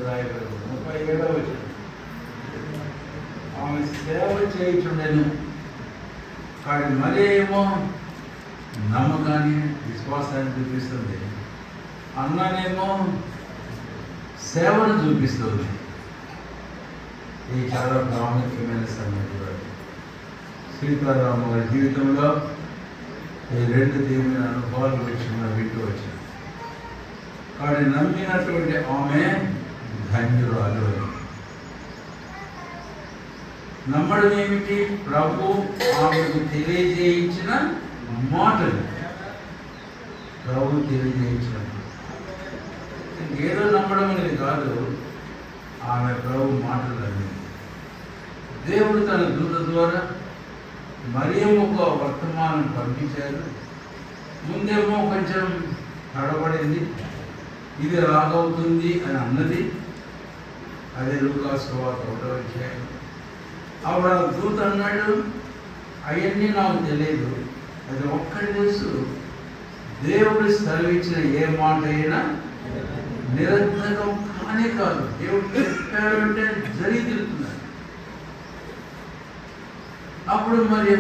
రాయబడి 37వ వచనం. ఆమె సేవ చేయుచుండెను, కానీ మరీ ఏమో నమ్మకాన్ని విశ్వాసాన్ని చూపిస్తుంది, అన్ననేమో సేవను చూపిస్తుంది. ఇది చాలా ప్రాముఖ్యమైన సంగతి. సీతారామ గారి జీవితంలో ఈ రెండు తీవ్రమైన అనుభవాలు వింటూ వచ్చాను. కానీ నమ్మినటువంటి ఆమె ధన్యురాలు. నమ్మడం ఏమిటి? ప్రభు ఆమెకు తెలియజేయించిన మాటలు. ప్రభు తెలియజేయించిన ఏదో నమ్మడం అనేది కాదు, ఆమె ప్రభు మాటలు అన్నీ. దేవుడు తన దూత ద్వారా మరియమ్మ ఒక వర్తమానం పంపించారు. ముందేమో కొంచెం తడబడింది, ఇది రాగవుతుంది అని అన్నది. అదే లూకా సువార్త 1వ అధ్యాయం. అప్పుడు ఆ దూత అన్నాడు, అవన్నీ నాకు తెలియదు, అది ఒక్కటి తెలుసు, దేవుడు సెలవిచ్చిన ఏ మాట అయినా నిరర్ధకం కానే కాదు. దేవుడు చెప్పాడు అంటే జరిగి తిరుగుతున్నాడు. అప్పుడు మరి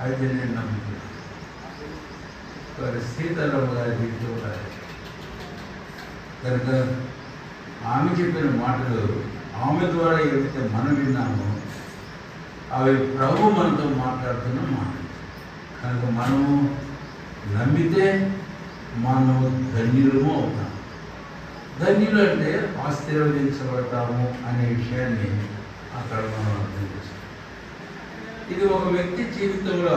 అయితే నేను నమ్ముతున్నాను. సీతారామ గారి జీవితంలో కనుక ఆమె చెప్పిన మాటలు, ఆమె ద్వారా ఏదైతే మనం విన్నామో అవి ప్రభు మనతో మాట్లాడుతున్న మాట. కనుక మనము నమ్మితే మనము ధన్యులము అవుతాం. ధన్యులు అంటే ఆశీర్వదించబడతాము అనే విషయాన్ని అక్కడ మనం అర్థం చేస్తాం. ఇది ఒక వ్యక్తి జీవితంలో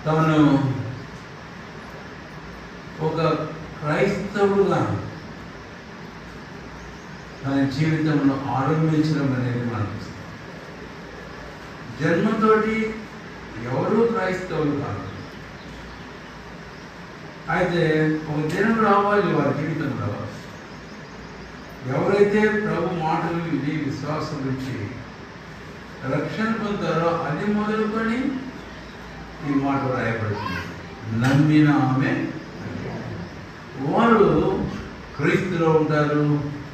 తను ఒక క్రైస్తవుడుగా తన జీవితంలో ఆరంభించడం అనేది మనకు జన్మతోటి ఎవరూ క్రైస్తవులు కాదు. అయితే ఒక దినం రావాలి వారి జీవితంలో, ఎవరైతే ప్రభు మాటలు విని విశ్వాసం నుంచి రక్షణ పొందారో అది మొదలుకొని ఈ మాట రాయబడుతుంది. నమ్మిన ఆమె వారు క్రీస్తులో ఉంటారు,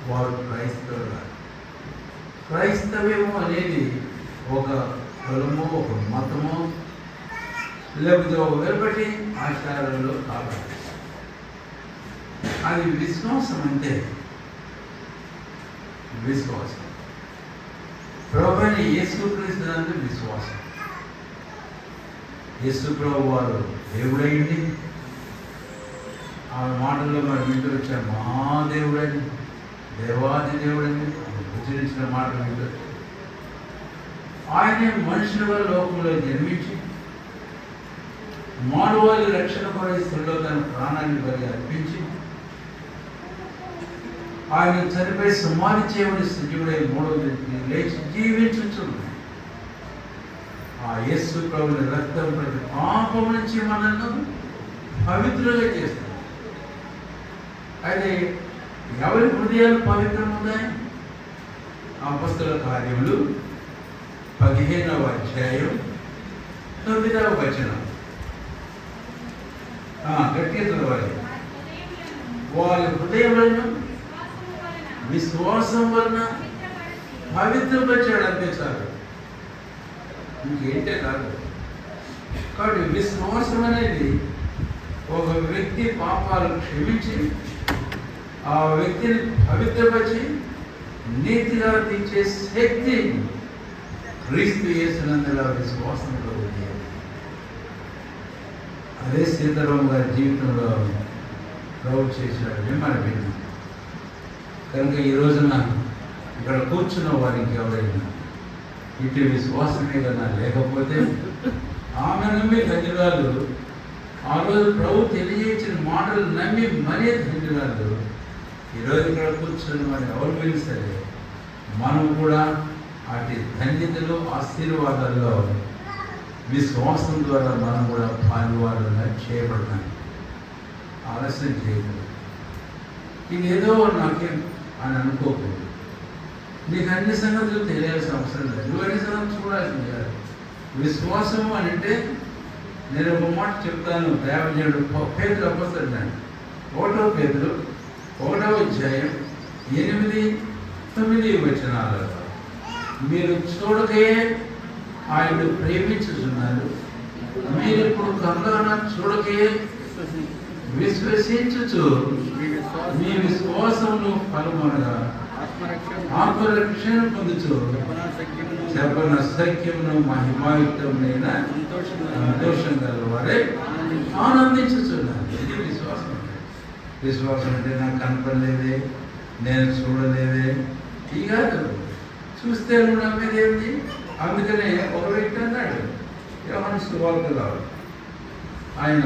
వారు క్రైస్తవులు. క్రైస్తవ్యము అనేది ఒక కులము, ఒక మతము, లేకపోతే ఒక వెలుపటి ఆచారంలో కాదు. అది విశ్వాసం. అంటే విశ్వాసం ప్రభుని యేసుక్రీస్తునందు విశ్వాసం. యేసు ప్రభు వారు దేవుడైంది. ఆ మాటల్లో మరి వింటూ వచ్చారు, మహాదేవుడని, దేవాది దేవుడని ఉచ్చరించిన మాటలు వింటూ ఆయనే మనుషులుగా లోకంలో జన్మించి మానవాళి రక్షణ కొరకు స్థితిలో తన ప్రాణాన్ని బలి అర్పించి ఆయన చనిపోయి సమాధి చేయబడి సజీవుడై 3వ దినాన లేచి జీవించుచున్నాడు. ఆ యేసు ప్రభుని రక్తం ప్రతి పాపం నుంచి మనల్ని పవిత్రంగా చేస్తాడు. అయితే ఎవరి హృదయాలు పవిత్రమవుతాయి? అపొస్తలుల కార్యములు 15వ అధ్యాయం 9వ వచనం. గట్టిగా చదవాలి. వాళ్ళ హృదయములను విశ్వాసం వలన పవిత్రపరిచాడు. అంతే చాలు, ఇంకేంటే కాదు. కాబట్టి విశ్వాసం అనేది ఒక వ్యక్తి పాపాలు క్షమించి ఆ వ్యక్తిని పవిత్రపరిచి నీతిగా తీర్చే శక్తి క్రీస్తు యేసునందుల విశ్వాసంలో ఉంది. అదే సీతారామ గారి జీవితంలో ప్రభు చేశాడని మనం విన్నాం. కనుక ఈ రోజున ఇక్కడ కూర్చున్న వారికి ఎవరైనా ఇటు విశ్వాసమే కదా లేకపోతే ఆమె నమ్మి ధన్యురాలు. ఆ రోజు ప్రభు తెలియజేసిన మాటలు నమ్మి మరీ ధన్యురాలు. ఈరోజు ఇక్కడ కూర్చున్న వారిని ఎవరు వెళ్ళి సరే మనం కూడా అటు ధన్యతలు ఆశీర్వాదాల్లో విశ్వాసం ద్వారా మనం కూడా పాల్గొవాలుగా చేయబడతాం. ఆలస్యం చేయకూడదు. ఇదేదో నాకేం అని అనుకోకూడదు. నీకు అన్ని సంగతులు తెలియాల్సిన అవసరం లేదు. నువ్వు అన్ని సంగతులు చూడాల్సింది కాదు. విశ్వాసం అని అంటే నేను ఒక మాట చెప్తాను. దైవజనుడు పేతురు అపొస్తలుడు 1వ పేతురు 1:8-9 మీరు చూడకే ఆయన ప్రేమించుతున్నారు, మీరు ఇప్పుడు కళ్ళారా చూడకే విశ్వసించుచు మీ విశ్వాసమును ఫలముగా ఆత్మరక్షణ పొందుచు చెప్పన సఖ్యమును మహిమాయుక్తమైన సంతోషం గల వారే ఆనందించుతున్నారు. ఇది విశ్వాసం. విశ్వాసం అంటే నాకు కనపడలేదే, నేను చూడలేదే, ఈ కాదు. చూస్తే నువ్వు నమ్మేది ఏంటి? అందుకనే ఒక వ్యక్తి అన్నాడు, యోహాను సువార్తలో ఆయన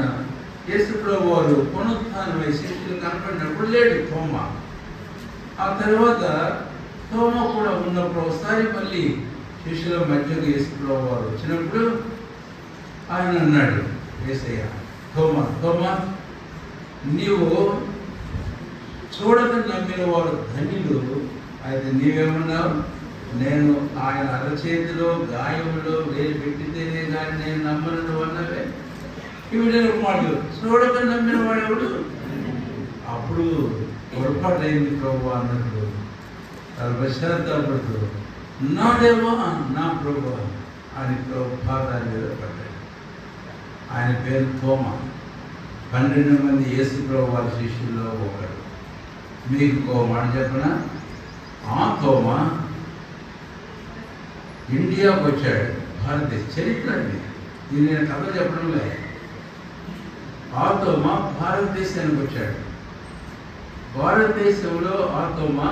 యేసుప్రభు వారు పునరుత్థానమై శిష్యులు కనపడినప్పుడు లేడు తోమా. ఆ తర్వాత తోమా కూడా ఉన్నప్పుడు ఒకసారి మళ్ళీ శిష్యుల మధ్యకు యేసుప్రభు వారు వచ్చినప్పుడు ఆయన అన్నాడు, యేసయ్య తోమా తోమా, నీవు చూడక నమ్మిన వారు ధన్యులు. అయితే నీవేమన్నావు? నేను ఆయన అరచేతిలో గాయములో వేలు పెట్టితేనే కానీ నేను నమ్మను అన్నవే. ఇవి మాటలు చూడక నమ్మిన వాడెవడు? అప్పుడు పొరపాటు అయింది ప్రభు అన్నట్టు చాలా పశ్చాత్తాపడుతూ, నా దేవా నా ప్రభు అని ప్రభు పాదాల మీద పడ్డాడు. ఆయన పేరు తోమా. 12 మంది యేసు ప్రభు వారి శిష్యుల్లో ఒకడు. మీకు ఒక మాట చెప్పనా? ఆ తోమా ఇండియాకు వచ్చాడు. భారతదేశ చరిత్ర అది, ఇది నేను కథ చెప్పడం లేదు. ఆ తోమా భారతదేశానికి వచ్చాడు. భారతదేశంలో ఆ తోమా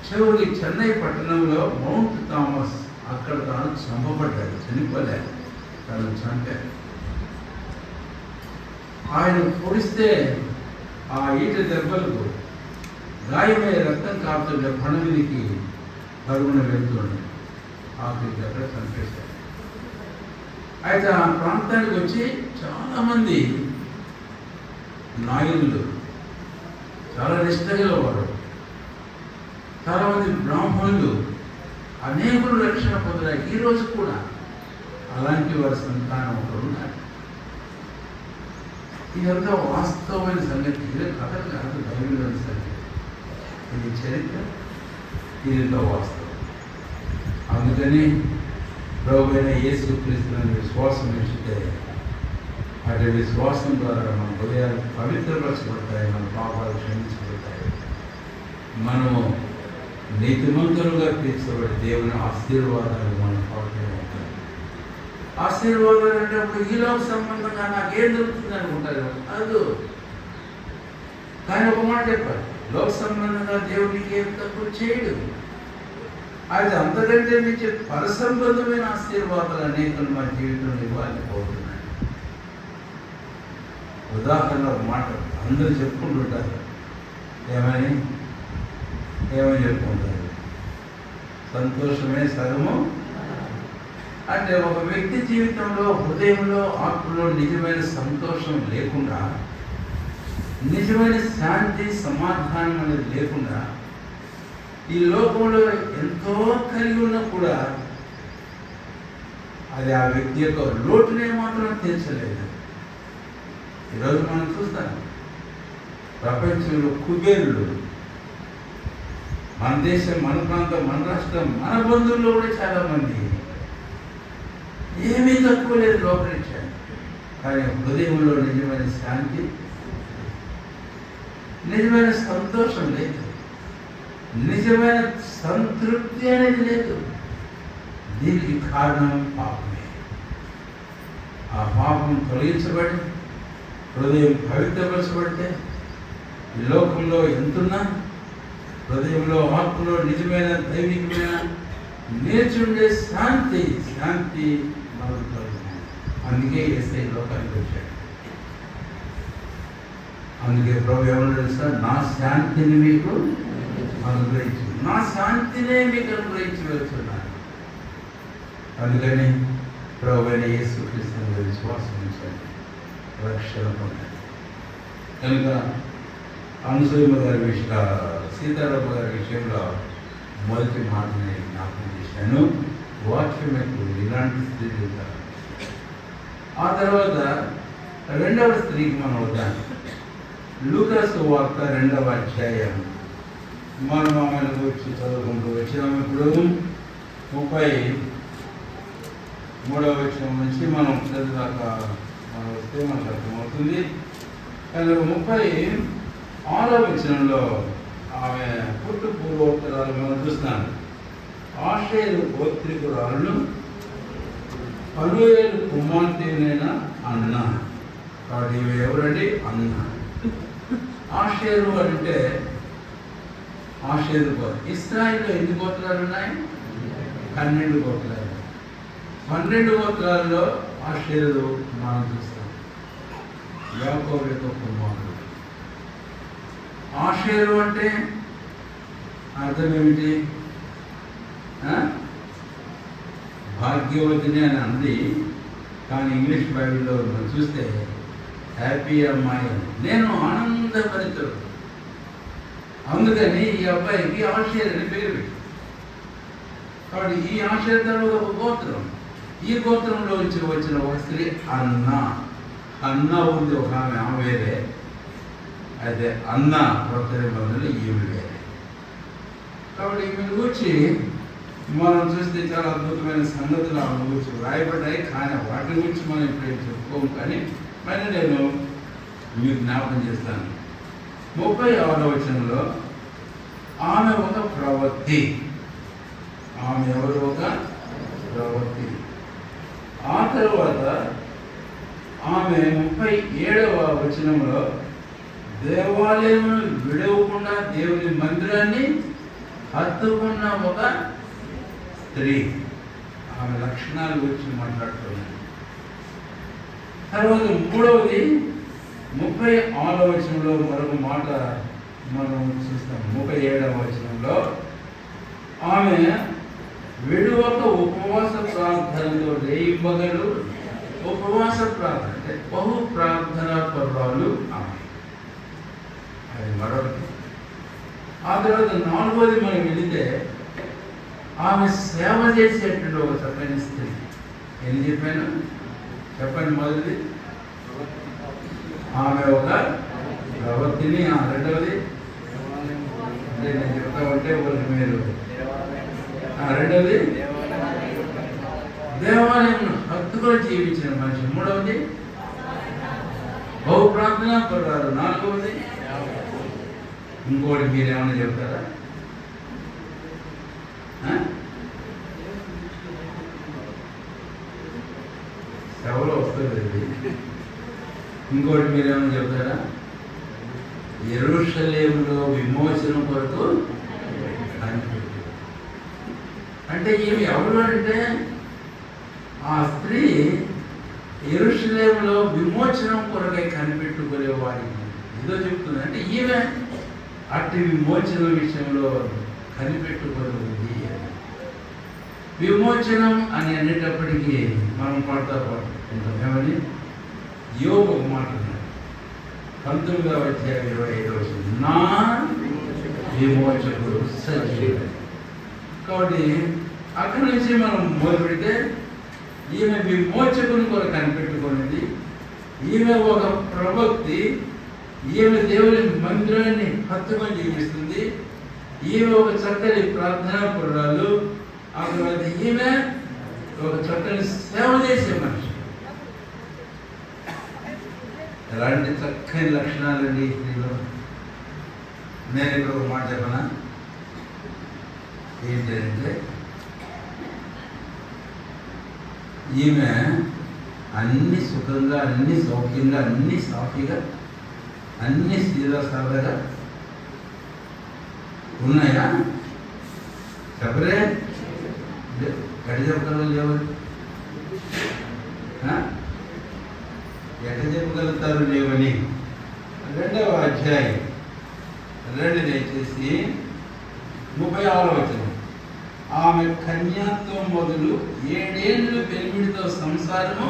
చివరికి చెన్నై పట్టణంలో మౌంట్ థామస్ అక్కడ తాను చంపబడ్డాడు. చనిపోలేదు, తను చంపాడు. ఆయన పొడిస్తే ఆ ఈట దెబ్బలకు గాయమై రక్తం కాపుతుండే పణవినికి పరుగున వెళ్తుండే. ఆఖరికి అక్కడ చంపేశాడు. అయితే ఆ ప్రాంతానికి వచ్చి చాలామంది నాయులు, చాలా నిష్ఠగల వారు, చాలామంది బ్రాహ్మణులు, అనేకులు రక్షణ పొందారు. ఈరోజు కూడా అలాంటి వారి సంతానం ఒకరు ఉన్నారు. ఇదంతా వాస్తవమైన సంగతి. ఇది కథ కాదు, బైబిల్లోని సంగతి. ఇది చరిత్ర, ఇదితో వాస్తవం. అందుకని ప్రభువైన యేసుక్రీస్తుని విశ్వాసం ఇస్తే అటు విశ్వాసం ద్వారా మన హృదయాలు పవిత్రపరచబడతాయి, మన పాపాలు క్షమించబడతాయి, మనము నీతిమంతులుగా తీర్చబడి దేవుని ఆశీర్వాదాలు మన పాటలు ఉంటాయి. ఆశీర్వాదాలు అంటే అప్పుడు ఈ లోక సంబంధంగా నాకేం దొరుకుతుంది అనుకుంటారు. అది కానీ ఒక మాట చెప్పాలి, లోక సంబంధంగా దేవునికి ఏం తక్కువ చేయడు. అది అంతకంటే నుంచి పరసంబంధమైన ఆశీర్వాదాలు అనేకలు మన జీవితంలో ఇవ్వాలనుకుంటున్నాయి. ఉదాహరణ ఒక మాట అందరూ చెప్పుకుంటుంటారు. ఏమని చెప్పుకుంటారు? సంతోషమే సగము. అంటే ఒక వ్యక్తి జీవితంలో, హృదయంలో, ఆత్మలో నిజమైన సంతోషం లేకుండా, నిజమైన శాంతి సమాధానం అనేది లేకుండా, ఈ లోకంలో ఎంతో కలిగి ఉన్నా కూడా అది ఆ వ్యక్తి యొక్క లోటునే మాత్రం తీర్చలేదు. ఈరోజు మనం చూస్తాం ప్రపంచంలో కుబేరులు, మన దేశం, మన ప్రాంతం, మన రాష్ట్రం, మన బంధువుల్లో కూడా చాలామంది ఏమీ తక్కువ లేదు లోకరీత్యా. కానీ హృదయంలో నిజమైన శాంతి, నిజమైన సంతోషం లేదు, నిజమైన సంతృప్తి అనేది లేదు. దీనికి కారణం పాపమే. ఆ పాపం తొలగించబడి హృదయం పవిత్రపరచబడితే ఈ లోకంలో ఎంతున్నా హృదయంలో, ఆత్మలో నిజమైన దైవికమైన నేర్చుండే శాంతి మనకు కలుగుతుంది. అందుకే యేసయ్య లోకానికి వచ్చాడు. అందుకే ప్రభు ఎవరు తెలుసా? నా శాంతిని మీకు అనుగ్రహించు, నా శాంతినే మీకు అనుగ్రహించి వెళ్తున్నాను. అందుకని ప్రభువైన యేసుక్రీస్తుని విశ్వాసం ఉంచండి, రక్షణ పొందండి. కనుక అనసూయమ్మ గారి సీతారామ గారి విషయంలో మొదటి మాటని జ్ఞాపకం చేశాను. వాక్యం ఎక్కువ ఇలాంటి స్త్రీలు. ఆ తర్వాత రెండవ స్త్రీకి మనం వద్దాం. లూకా సువార్త 2వ అధ్యాయం మనం ఆమెను గురించి చదువుకుంటూ వచ్చినాము. ఇప్పుడు 33వ వచనం నుంచి మనం చదివాక వస్తే మనకు అర్థమవుతుంది. కానీ 36వ వచనంలో ఆమె పుట్టు పూర్వోత్తరాలు మనం చూస్తున్నాను. ఆషేరు గోత్రికురాలను పనుయేలు కుమార్తెనైన అన్న. కాబట్టి ఇవి ఎవరండి? అన్న. ఆషేరు అంటే ఆషేరు గోత్రం. ఇశ్రాయేలులో ఎన్ని గోత్రాలు ఉన్నాయి? 12 గోత్రాలు. 12 గోత్రాల్లో ఆషేరు మనం చూస్తాం. యాకోబు యొక్క కుమారుడు. ఆషేరు అంటే అర్థం ఏమిటి? భాగ్యవతిని అని అంది, కానీ ఇంగ్లీష్ బైబిల్లో మనం చూస్తే హ్యాపీ అమ్మాయి అని. నేను ఆనందభరితుడు, అందుకని ఈ అబ్బాయికి ఆషేర్ అని పేరు పెట్టి. కాబట్టి ఈ ఆషేర్ తర్వాత ఒక గోత్రం, ఈ గోత్రంలో నుంచి వచ్చిన ఒక స్త్రీ అన్న. అన్న ఉంది ఒక ఆమె వేరే, అయితే అన్న కొత్త నిబంధనలు ఈమె వేరే. కాబట్టి ఈమెను గురించి మనం చూస్తే చాలా అద్భుతమైన సంగతులు ఆమె గురించి రాయబడ్డాయి. కానీ వాటి గురించి మనం ఇప్పుడు చెప్పుకోము. కానీ మరి నేను మీకు జ్ఞాపకం చేస్తాను. 36వ వచనంలో ఆమె ఒక ప్రవక్తి. ఆమె ఎవరు? ఒక ప్రవక్తి. ఆ తర్వాత ఆమె 37వ వచనంలో దేవాలయమును విడవకుండా దేవుని మందిరాన్ని హత్తుకున్న ఒక స్త్రీ. ఆమె లక్షణాల గురించి మాట్లాడుతున్నాను. తర్వాత 3వది 36వ వచనంలో మరొక మాట మనం చూస్తాం. 37వ వచనంలో ఆమె విడువక ఉపవాస ప్రార్థనతో రేయింబగలు ఉపవాస ప్రార్థన అంటే బహు ప్రార్థనా పర్వాలు ఆమె. అది మరొకటి. ఆ తర్వాత 4వది మనం వెళితే ఆమె సేవ చేసేటువంటి ఒక చక్కని స్త్రీ. ఏం చెప్పాను చెప్పండి? మొదటిది ఆమె ఒక ప్రవక్తిని. 2వది అంటే నేను చెప్తా ఉంటే వాళ్ళకి మీరు 2వది దేవాలయం హత్తుగా జీవించిన మనిషి. 3వది బహు ప్రార్థనా పర్వాలు. 4వది ఇంకోటి మీరేమన్నా చెప్తారా? ఎవరో వస్తుంది. ఇంకోటి మీరేమన్నా చెప్తారా? యెరూషలేములో విమోచనం కొరకు కనిపెట్టు. అంటే ఈమె ఎవరు అంటే ఆ స్త్రీ యెరూషలేములో విమోచనం కొరకై కనిపెట్టుకునే వారికి ఏదో చెప్తుంది. అంటే ఈమె అట్టి విమోచన విషయంలో కనిపెట్టుకోగలిగింది. విమోచనం అని అనేటప్పటికీ మనం పడతా పడుతుంటాం. ఏమని? యోబు ఒక మాట ఉన్నాడు. 19వ అధ్యాయం 25వ వచనం, నా విమోచకుడు సజీవుడు. కాబట్టి అక్కడి నుంచి మనం మొదలు పెడితే ఈమె విమోచకుని కొరకు కనిపెట్టుకున్నది. ఈమె ఒక ప్రవక్తి. ఈమె దేవుని మందిరాన్ని హత్తుకొని జీవిస్తుంది. ఈమె ఒక చక్కని ప్రార్థనా పురాలు. ఆ తర్వాత ఈమె ఒక చక్కని సేవ చేసే మనిషి. ఎలాంటి చక్కని లక్షణాలండి ఈ స్త్రీలో. నేను ఇక్కడ ఒక మాట చెప్పనా? ఏంటంటే ఈమె అన్ని సుఖంగా, అన్ని సౌఖ్యంగా, అన్ని సాఫీగా, అన్ని సరదాగా ఉన్నాయా? చెప్పరే? ఎక్కడ చెప్పగలరు? లేవు. ఎక్కడ చెప్పగలుగుతారు లేవని? 2వ అధ్యాయం 2 దయచేసి 36వ వచనం. ఆమె కన్యాత్వం మొదలు 7 ఏళ్ళు పెనిమిడితో సంసారము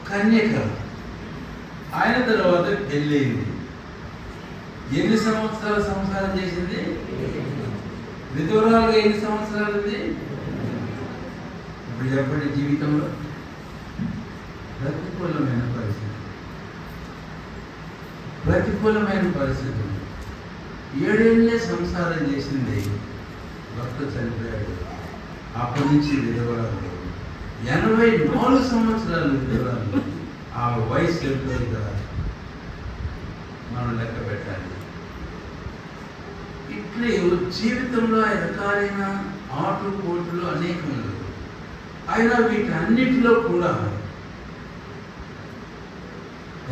కన్యక. ఆయన తర్వాత పెళ్ళయింది. ఎన్ని సంవత్సరాలు సంసారం చేసింది? విధురాలుగా ఎన్ని సంవత్సరాలు ఉంది? ఇప్పుడు చెప్పండి. జీవితంలో ప్రతికూలమైన పరిస్థితి. ప్రతికూలమైన పరిస్థితులు. 7 ఏళ్ళే సంసారం చేసింది, భర్త చనిపోయాడు. అప్పటి నుంచి విధవరాలు, 84 సంవత్సరాలు విధవరాలు. ఆ వయసు ఎంతో కదా మనం లెక్క పెట్టాలి. ఇట్లే జీవితంలో రకాలైన ఆటలు పోటులు అనేకం ఉండవు. అయినా వీటన్నిటిలో కూడా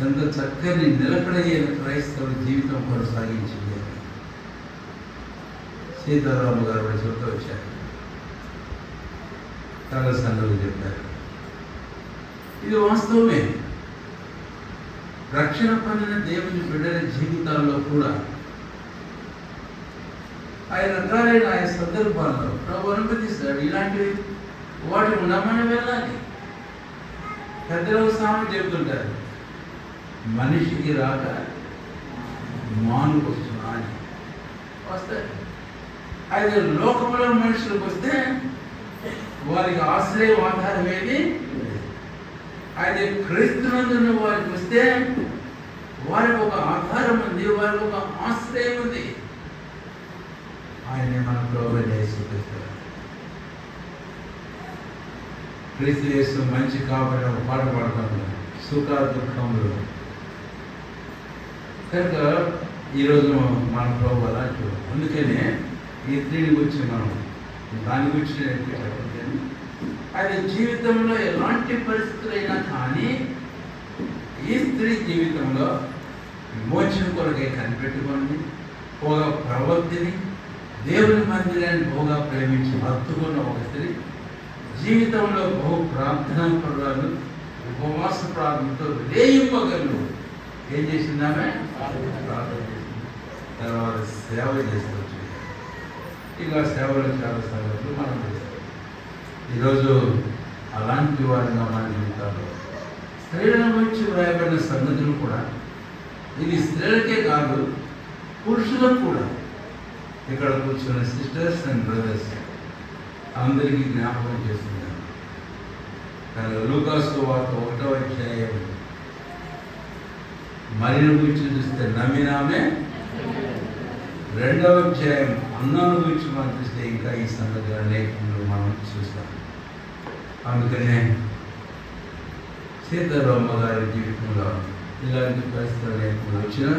ఎంత చక్కని నిలకడైన క్రైస్తవ జీవితం కొనసాగించింది. సీతారాము గారు కూడా చెబుతూ వచ్చారు, చాలా సంగతులు చెప్పారు. ఇది వాస్తవమే. రక్షణ పొందిన దేవుని బిడ్డల జీవితాల్లో కూడా ఆయన రకాలైన ఆయన సందర్భాల్లో ప్రభు అనుమతిస్తాడు. ఇలాంటివి వాటిని నమ్మని వెళ్ళాలి. పెద్దలకు సామెత చెబుతుంటారు, మనిషికి రాక మానుకొస్తున్నా అని వస్తాయి. అయితే లోకంలో మనుషులకు వస్తే వారికి ఆశ్రయం ఆధారం ఏది. అయితే క్రీస్తునందున్న వారికి వస్తే వారికి ఒక ఆధారం ఉంది, వారికి ఒక ఆశ్రయం ఉంది. ఆయనే మన ప్రభువు యేసు క్రీస్తు. క్రీస్తు యేసు మంచి కాబట్టి ఒక పాట పాడతాము, సుఖ దుఃఖములు. కనుక ఈరోజు మన ప్రభు అలాంటి. అందుకనే ఈ స్త్రీని గురించి మనం దాని గురించి చెప్పలేదు. అది జీవితంలో ఎలాంటి పరిస్థితులైనా కానీ ఈ స్త్రీ జీవితంలో విమోచన కొరకై కనిపెట్టుకొని పోగా ప్రవృత్తిని దేవుని మందిరాన్ని బహుగా ప్రేమించి హత్తుకున్న ఒక స్త్రీ జీవితంలో బహు ప్రార్థనా పరురాలు, ఉపవాస ప్రార్థనతో రేయింపగలు ఏం చేసిందామే ప్రార్థన చేసింది. తర్వాత సేవ చేస్తూ వచ్చింది. ఇలా సేవలు చాలా సంగతులు మనం చేస్తాం. ఈరోజు అలాంటి వారిగా మన జీవితాల్లో స్త్రీల గురించి వ్రాయబడిన సంగతులు కూడా ఇది స్త్రీలకే కాదు పురుషులకు కూడా, ఇక్కడ కూర్చున్న సిస్టర్స్ అండ్ బ్రదర్స్ అందరికీ జ్ఞాపకం చేస్తున్నారు. కానీ లూకాసు వార్త 1వ అధ్యాయం మరియను గురించి చూస్తే నమ్మినామే, 2వ అధ్యాయం అన్నాను గురించి మనం చూస్తే ఇంకా ఈ సంగతి అనేకంలో మనం చూస్తాం. అందుకనే సీతారామ గారి జీవితంలో ఇలాంటి పరిస్థితులు అనేకలు వచ్చిన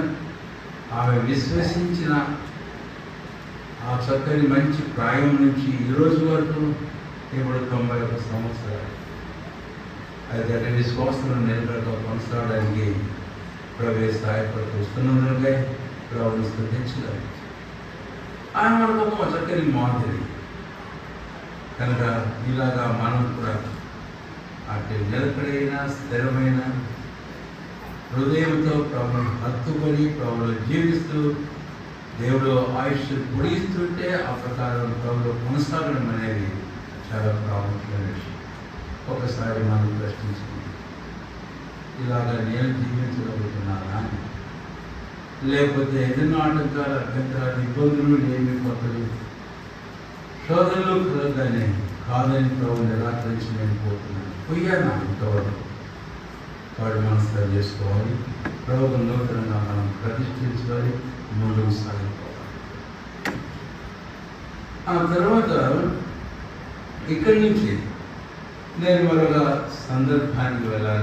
ఆమె విశ్వసించిన ఆ చక్కని మంచి ప్రాయం నుంచి ఈరోజు వరకు ఇప్పుడు 91 సంవత్సరాలు. అయితే అటు విశ్వాసంలో నిలబడక కొనసాగడానికి ప్రభు సహాయపడుతూ వస్తున్నందుకే ప్రభుని స్తుతించలేదు. ఆయన మనకు ఒక చక్కని మాదిరి. కనుక ఇలాగా మనం కూడా అటు నిలకడైన స్థిరమైన హృదయంతో ప్రభుని హత్తుకొని ప్రభులో జీవిస్తూ దేవుడు ఆయుష్ పొడిగిస్తుంటే ఆ ప్రకారం ప్రభులో కొనసాగడం అనేది చాలా ప్రాముఖ్యమైన విషయం. ఒకసారి మనం ప్రశ్నించుకుంటాం, ఇలాగా నేను జీవించగలుగుతున్నానా అని. లేకపోతే ఏదైనా ఆటంకాలు, అభ్యంతరాలు, ఇబ్బందులు ఏమి కొత్తలు శోధనలు కలగానే కాదని ప్రభు నిరాకరించి నేను పోతున్నాను, పోయానా ఇంతవరకు. వాడు మనం సరి చేసుకోవాలి, ప్రభుత్వ నూతనంగా మనం ప్రతిష్ఠించాలి, ముందుకు సాగిపోవాలి. ఆ తర్వాత ఇక్కడి నుంచి నేను మరొక సందర్భానికి వెళ్ళాలి.